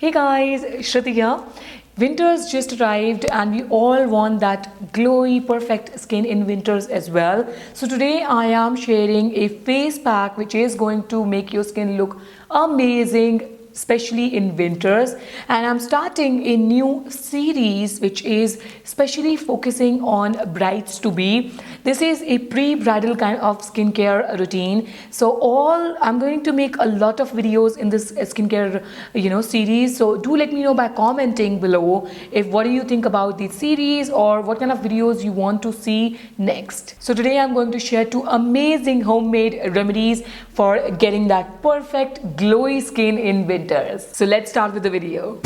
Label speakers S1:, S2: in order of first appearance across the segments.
S1: Hey guys, Shruti here. Winter's just arrived and we all want that glowy, perfect skin in winters as well. So today I am sharing a face pack which is going to make your skin look amazing, especially in winters. And I'm starting a new series which is especially focusing on brides to be. This is a pre-bridal kind of skincare routine. So I'm going to make a lot of videos in this skincare series. So do let me know by commenting below if what do you think about this series or what kind of videos you want to see next. So today I'm going to share two amazing homemade remedies for getting that perfect glowy skin in winters. So let's start with the video.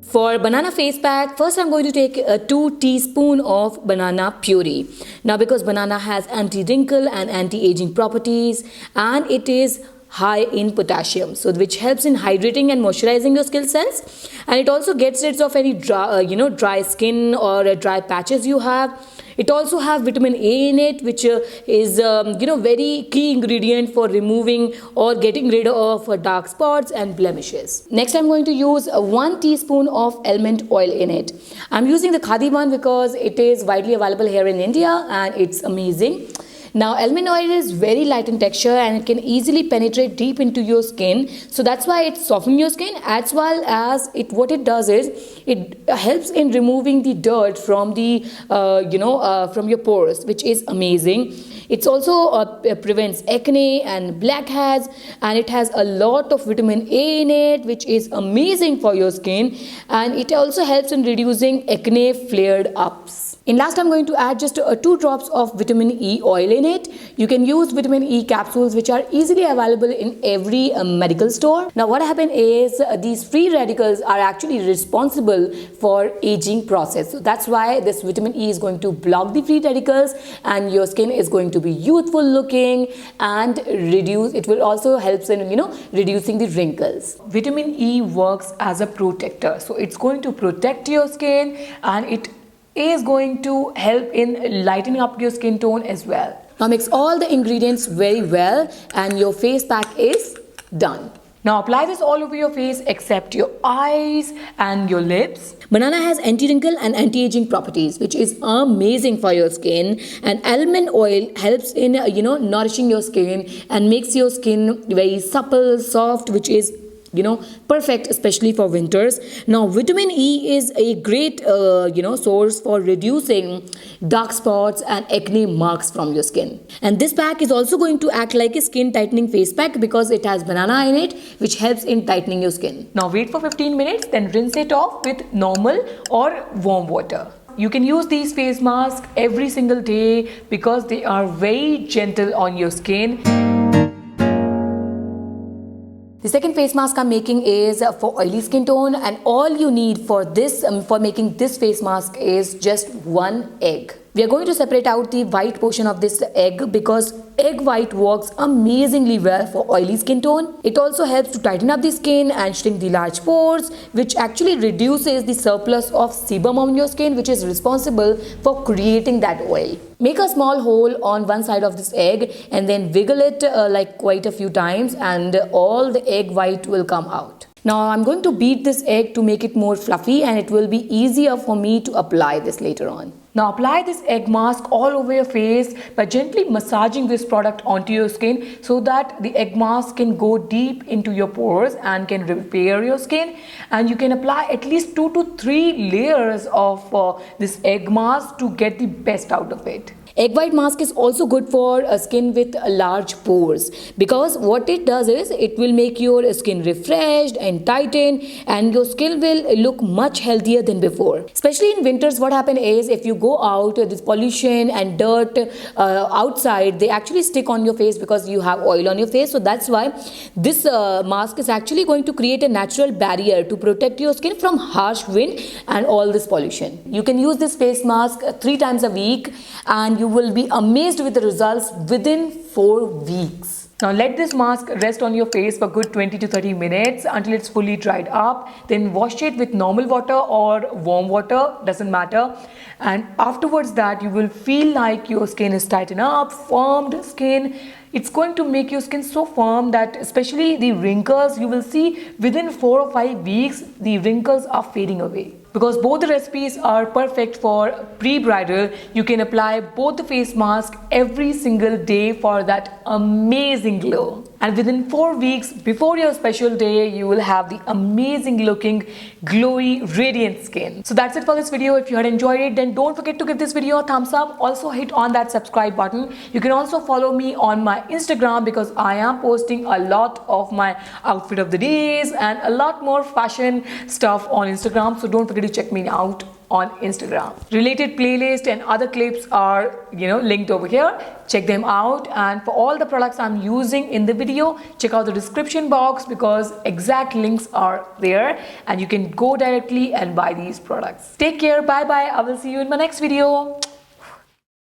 S1: For banana face pack, first I'm going to take 2 teaspoons of banana puree. Now because banana has anti-wrinkle and anti-aging properties and it is high in potassium, so which helps in hydrating and moisturizing your skin cells, and it also gets rid of any dry skin or dry patches you have. It also have vitamin A in it, which is very key ingredient for removing or getting rid of dark spots and blemishes. Next, I'm going to use 1 teaspoon of almond oil in it. I'm using the Khadi one because it is widely available here in India and it's amazing. Now almond oil is very light in texture and it can easily penetrate deep into your skin, so that's why it softens your skin, as well as what it does is it helps in removing the dirt from the from your pores, which is amazing. It also prevents acne and blackheads, and it has a lot of vitamin A in it, which is amazing for your skin, and it also helps in reducing acne flared ups. In last, I'm going to add just 2 drops of vitamin E oil in it. You can use vitamin E capsules which are easily available in every medical store. Now what happens is these free radicals are actually responsible for aging process. So that's why this vitamin E is going to block the free radicals and your skin is going to be youthful looking and it will also help in reducing the wrinkles. Vitamin E works as a protector. So it's going to protect your skin and it is going to help in lightening up your skin tone as well. Now mix all the ingredients very well and your face pack is done. Now apply this all over your face except your eyes and your lips. Banana has anti-wrinkle and anti-aging properties, which is amazing for your skin, and almond oil helps in nourishing your skin and makes your skin very supple, soft, which is perfect especially for winters. Now vitamin E is a great source for reducing dark spots and acne marks from your skin, and this pack is also going to act like a skin tightening face pack because it has banana in it, which helps in tightening your skin. Now wait for 15 minutes, then rinse it off with normal or warm water. You can use these face masks every single day because they are very gentle on your skin. The second face mask I'm making is for oily skin tone, and all you need for this for making this face mask is just 1 egg. We are going to separate out the white portion of this egg because egg white works amazingly well for oily skin tone. It also helps to tighten up the skin and shrink the large pores, which actually reduces the surplus of sebum on your skin, which is responsible for creating that oil. Make a small hole on one side of this egg and then wiggle it like quite a few times, and all the egg white will come out. Now I'm going to beat this egg to make it more fluffy, and it will be easier for me to apply this later on. Now apply this egg mask all over your face by gently massaging this product onto your skin so that the egg mask can go deep into your pores and can repair your skin, and you can apply at least 2 to 3 layers of this egg mask to get the best out of it. Egg white mask is also good for skin with large pores because what it does is it will make your skin refreshed and tightened, and your skin will look much healthier than before. Especially in winters, what happens is if you go out, this pollution and dirt outside, they actually stick on your face because you have oil on your face. So that's why this mask is actually going to create a natural barrier to protect your skin from harsh wind and all this pollution. You can use this face mask 3 times a week and you will be amazed with the results within 4 weeks. Now let this mask rest on your face for good 20 to 30 minutes until it's fully dried up. Then wash it with normal water or warm water, doesn't matter. And afterwards that you will feel like your skin is tightened up, firmed skin.
S2: It's going to make your skin so firm that especially the wrinkles, you will see within 4 or 5 weeks the wrinkles are fading away. Because both the recipes are perfect for pre-bridal, you can apply both the face mask every single day for that amazing glow. And within 4 weeks before your special day, you will have the amazing looking, glowy, radiant skin. So that's it for this video. If you had enjoyed it, then don't forget to give this video a thumbs up. Also hit on that subscribe button. You can also follow me on my Instagram because I am posting a lot of my outfit of the days and a lot more fashion stuff on Instagram. So don't forget to check me out on Instagram. Related playlist and other clips are linked over here. Check them out, and for all the products I'm using in the video, check out the description box because exact links are there and you can go directly and buy these products. Take care, bye bye. I will see you in my next video.